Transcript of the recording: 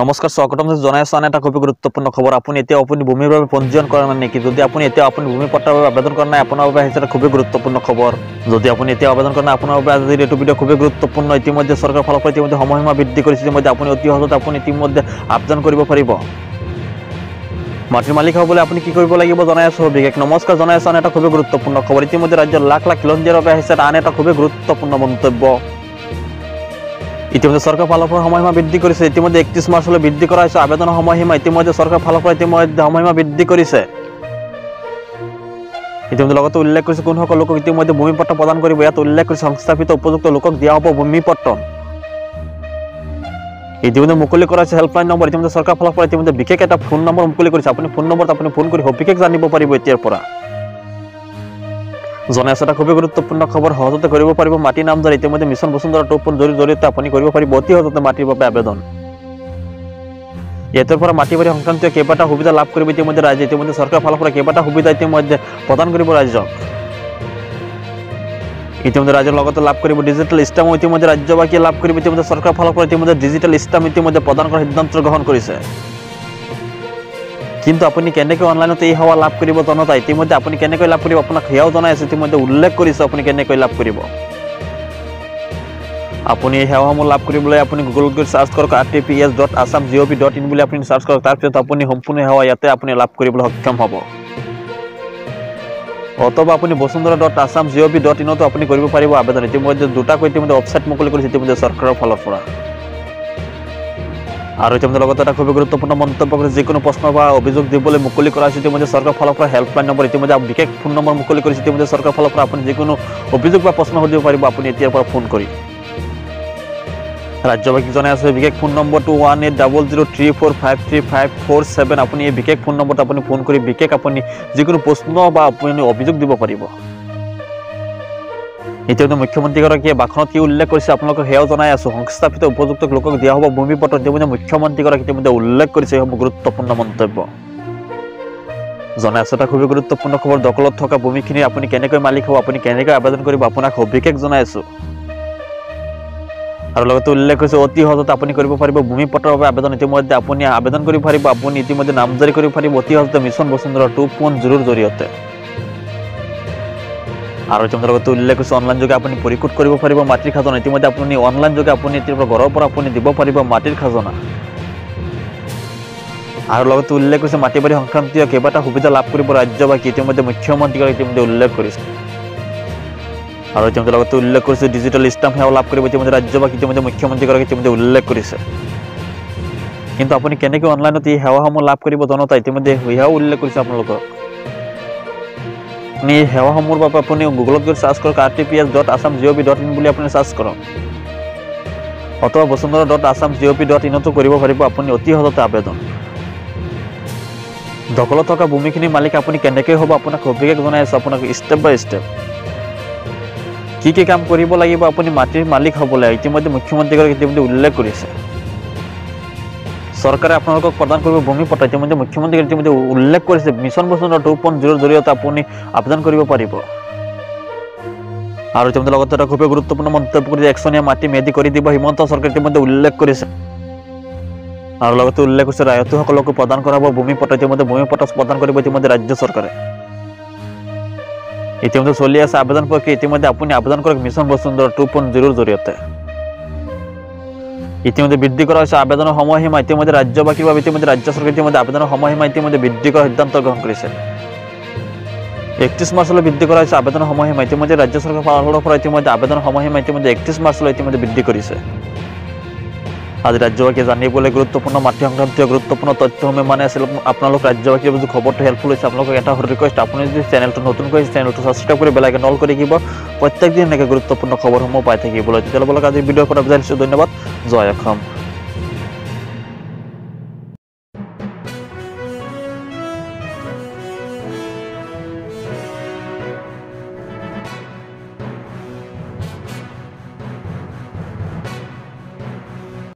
নমস্কাৰ স্বাগতম জনাই আছো এটা খুব গুৰুত্বপূৰ্ণ খবৰ আপুনি এতিয়া আপুনি ভূমিৰ বাবে পঞ্জীয়ন কৰা নাই নেকি যদি আপুনি এতিয়া আপুনি ভূমি পট্টাৰ বাবে আবেদন কৰা নাই আপোনাৰ বাবে এটা খুব গুৰুত্বপূৰ্ণ খবৰ যদি আপুনি এতিয়া আবেদন কৰা নাই আপোনাৰ বাবে আজিৰ এইটো ভিডিও খুব গুৰুত্বপূৰ্ণ ইতিমধ্যে চৰকাৰ ফালৰ পৰা ইতিমধ্যে সময়সীমা বৃদ্ধি কৰিছে ইতিমধ্যে আপুনি অতি সহজতে আপুনি ইতিমধ্যে আবেদন কৰিব পাৰিব মাটিৰ মালিক হ'বলৈ আপুনি কি কৰিব লাগিব জনাই আছো বিশেষ নমস্কাৰ জনাই আছো এটা খুব গুৰুত্বপূৰ্ণ খবৰ ইতিমধ্যে ৰাজ্যৰ লাখ লাখ কিলোমিটাৰৰ বাবে আহিছে আন এটা খুব গুৰুত্বপূৰ্ণ মন্তব্য ইতিমধ্যে সৰকাৰ ফালৰ পৰা সময়সীমা বৃদ্ধি কৰিছে ইতিমধ্যে 31 মাৰ্চলৈ বৃদ্ধি কৰা হৈছে আবেদনৰ সময়সীমা ইতিমধ্যে সৰকাৰ ফালৰ পৰা ইতিমধ্যে সময়সীমা বৃদ্ধি কৰিছে ইতিমধ্যে লগতে উল্লেখ কৰিছে কোন সকল লোকক ইতিমধ্যে ভূমি পট্টা প্ৰদান কৰিব ইয়াত উল্লেখ কৰিছে সংস্থাপিত উপযুক্ত লোকক দিয়া হ'ব ভূমি পট্টা ইতিমধ্যে মুকলি কৰা হৈছে হেল্পলাইন নম্বৰ ইতিমধ্যে সৰকাৰ ফালৰ পৰা ইতিমধ্যে বিশেষ এটা ফোন নম্বৰ মুকলি কৰিছে আপুনি ফোন নম্বৰত আপুনি ফোন কৰি সবিশেষ জানিব পাৰিব এতিয়াৰ পৰা জনাই আছে এটা খুব গুৰুত্বপূৰ্ণ খবৰ সহজতে কৰিব পাৰিব মাটি নামজাৰি ইতিমধ্যে মিছন বসুন্ধৰা 2.0 জৰিয়তে আপুনি কৰিব পাৰিব অতি সহজতে মাটিৰ বাবে আবেদন ইয়াৰ পৰা মাটি বাৰী সংক্ৰান্তীয় কেইবাটা সুবিধা লাভ কৰিব ইতিমধ্যে ৰাজ্য ইতিমধ্যে সৰকাৰ ফালৰ পৰা কেইবাটা সুবিধা ইতিমধ্যে প্ৰদান কৰিব ৰাজ্যক ইতিমধ্যে ৰাজ্যৰ লগতে লাভ কৰিব ডিজিটেল ষ্টাম্প ইতিমধ্যে ৰাজ্যবাসীয়ে লাভ কৰিব ইতিমধ্যে সৰকাৰ ফালৰ পৰা ইতিমধ্যে ডিজিটেল ষ্টাম্প ইতিমধ্যে প্ৰদান কৰাৰ সিদ্ধান্ত গ্ৰহণ কৰিছে কিন্তু আপুনি কেনেকৈ অনলাইনত এই সেৱা লাভ কৰিব জনতা ইতিমধ্যে আপুনি কেনেকৈ লাভ কৰিব আপোনাক হেয়াও জনাই আছে ইতিমধ্যে উল্লেখ কৰিছে আপুনি কেনেকৈ লাভ কৰিব আপুনি এই সেৱাসমূহ লাভ কৰিবলৈ আপুনি গুগলত গৈ সাৰ্চ কৰক rtps.assam.gov.in বুলি আপুনি সাৰ্চ কৰক তাৰ পিছত আপুনি সম্পূৰ্ণ সেৱা ইয়াতে আপুনি লাভ কৰিবলৈ সক্ষম হ'ব অথবা আপুনি বসুন্ধৰা.assam.gov.in তো আপুনি কৰিব পাৰিব আবেদন ইতিমধ্যে দুটাকৈ ইতিমধ্যে ওয়েবসাইট মুকলি কৰিছে ইতিমধ্যে চৰকাৰৰ ফালৰ পৰা আৰু ইতিমধ্যে লগতে এটা খুব গুৰুত্বপূৰ্ণ মন্তব্য কৰি যিকোনো প্ৰশ্ন বা অভিযোগ দিবলৈ মুকলি কৰা হৈছে ইতিমধ্যে সৰকাৰ ফালৰ পৰা হেল্পলাইন নম্বৰ ইতিমধ্যে বিশেষ ফোন নম্বৰ মুকলি কৰিছে ইতিমধ্যে সৰকাৰ ফালৰ পৰা আপুনি যিকোনো অভিযোগ বা প্ৰশ্ন সুধিব পাৰিব আপুনি এতিয়াৰ পৰা ফোন কৰি ৰাজ্যবাসীক জনাই আছে বিশেষ ফোন নম্বৰটো 180034533547 আপুনি এই বিশেষ ফোন নম্বৰত আপুনি ফোন কৰি বিশেষ আপুনি যিকোনো প্ৰশ্ন বা আপুনি অভিযোগ দিব পাৰিব ইতিমধ্যে মুখ্যমন্ত্ৰীগৰাকীয়ে ভাষণত কি উল্লেখ কৰিছে আপোনালোকক হেয়াও জনাই আছো সংস্থাপিত উপযুক্ত লোকক দিয়া হ'ব ভূমি পট্টা ইতিমধ্যে মুখ্যমন্ত্ৰীগৰাকীয়ে ইতিমধ্যে উল্লেখ কৰিছে এই গুৰুত্বপূৰ্ণ মন্তব্য জনাই আছে এটা খুব গুৰুত্বপূৰ্ণ খবৰ দখলত থকা ভূমিখিনি আপুনি কেনেকৈ মালিক হ'ব আপুনি কেনেকৈ আবেদন কৰিব আপোনাক সবিশেষ জনাই আছো আৰু লগতে উল্লেখ কৰিছে অতি সহজতে আপুনি কৰিব পাৰিব ভূমি পট্টাৰ বাবে আবেদন ইতিমধ্যে আপুনি আবেদন কৰিব পাৰিব আপুনি ইতিমধ্যে নামজাৰি কৰিব পাৰিব অতি সহজতে মিছন বসুন্ধৰা 2.0 জৰিয়তে আৰু ইতিমধ্যে লগতে উল্লেখ কৰিছে অনলাইন যোগে আপুনি পৰিশোধ কৰিব পাৰিব মাটিৰ খাজনা ইতিমধ্যে আপুনি অনলাইন যোগে আপুনি এতিয়াৰ পৰা ঘৰৰ পৰা আপুনি দিব পাৰিব মাটিৰ খাজনা আৰু লগতে উল্লেখ কৰিছে মাটি বাৰী সংক্ৰান্তীয় কেইবাটা সুবিধা লাভ কৰিব ৰাজ্যবাসী ইতিমধ্যে মুখ্যমন্ত্ৰীগৰাকীয়ে ইতিমধ্যে উল্লেখ কৰিছে আৰু ইতিমধ্যে লগতে উল্লেখ কৰিছে ডিজিটেল ষ্টাম্প সেৱা লাভ কৰিব ইতিমধ্যে ৰাজ্যবাসী ইতিমধ্যে মুখ্যমন্ত্ৰীগৰাকীয়ে ইতিমধ্যে উল্লেখ কৰিছে কিন্তু আপুনি কেনেকৈ অনলাইনত এই সেৱাসমূহ লাভ কৰিব জনতা ইতিমধ্যে সেয়াও উল্লেখ কৰিছে আপোনালোকক আপুনি সেৱাসমূহৰ বাবে আপুনি গুগলত গৈ সাৰ্চ কৰক rtps.assam.gov.in বুলি আপুনি সাৰ্চ কৰক অথবা বসুন্ধৰা.assam.gov.in তো কৰিব পাৰিব আপুনি অতি সহজতে আবেদন দখলত থকা ভূমিখিনি মালিক আপুনি কেনেকৈ হ'ব আপোনাক সবিশেষ জনাই আছো আপোনাক ষ্টেপ বাই ষ্টেপ কি কাম কৰিব লাগিব আপুনি মাটিৰ মালিক হ'বলৈ ইতিমধ্যে মুখ্যমন্ত্ৰীগৰাকীয়ে ইতিমধ্যে উল্লেখ কৰিছে সৰকাৰে আপোনালোকক প্ৰদান কৰিব ভূমি পট্টা ইতিমধ্যে মুখ্যমন্ত্ৰীয়ে ইতিমধ্যে উল্লেখ কৰিছে মিছন বসুন্ধৰা 2.0 জৰিয়তে আপুনি আবেদন কৰিব পাৰিব আৰু ইতিমধ্যে লগতে এটা খুব গুৰুত্বপূৰ্ণ মন্তব্য কৰিছে একশনীয়া মাটি মেদি কৰি দিব হিমন্ত সৰকাৰে ইতিমধ্যে উল্লেখ কৰিছে আৰু লগতে উল্লেখ কৰিছে ৰায়তসকলক প্ৰদান কৰা হ'ব ভূমি পট্টা ইতিমধ্যে ভূমি পট্টা প্ৰদান কৰিব ইতিমধ্যে ৰাজ্য চৰকাৰে ইতিমধ্যে চলি আছে আবেদন প্ৰক্ৰিয়া ইতিমধ্যে আপুনি আবেদন কৰক মিছন বসুন্ধৰা 2.0 জৰিয়তে ইতিমধ্যে বৃদ্ধি কৰা হৈছে আবেদনৰ সময়সীমা ইতিমধ্যে ৰাজ্যবাসীৰ বাবে ইতিমধ্যে ৰাজ্য চৰকাৰে ইতিমধ্যে আবেদনৰ সময়সীমা ইতিমধ্যে বৃদ্ধি কৰাৰ সিদ্ধান্ত গ্ৰহণ কৰিছে 31 মাৰ্চলৈ বৃদ্ধি কৰা হৈছে আবেদনৰ সময়সীমা ইতিমধ্যে ৰাজ্য চৰকাৰৰ ফালৰ পৰা ইতিমধ্যে আবেদনৰ সময়সীমা ইতিমধ্যে 31 মাৰ্চলৈ ইতিমধ্যে বৃদ্ধি কৰিছে আজি ৰাজ্যবাসীয়ে জানিবলৈ গুৰুত্বপূৰ্ণ মাটি সংক্ৰান্তীয় গুৰুত্বপূৰ্ণ তথ্যসমূহ মানে আছিল আপোনালোক ৰাজ্যবাসীৰ যদি খবৰটো হেল্পফুল হৈছে আপোনালোকক এটা ৰিকুৱেষ্ট আপুনি যদি চেনেলটো নতুনকৈ চেনেলটো সাবস্ক্ৰাইব কৰি বেল আইকন অল কৰি দিব প্ৰত্যেক দিন এনেকৈ গুৰুত্বপূৰ্ণ খবৰসমূহ পাই থাকিবলৈ তেতিয়াহ'লে আজিৰ ভিডিঅ'ৰ পৰা বুজাইছোঁ ধন্যবাদ জয় অসম।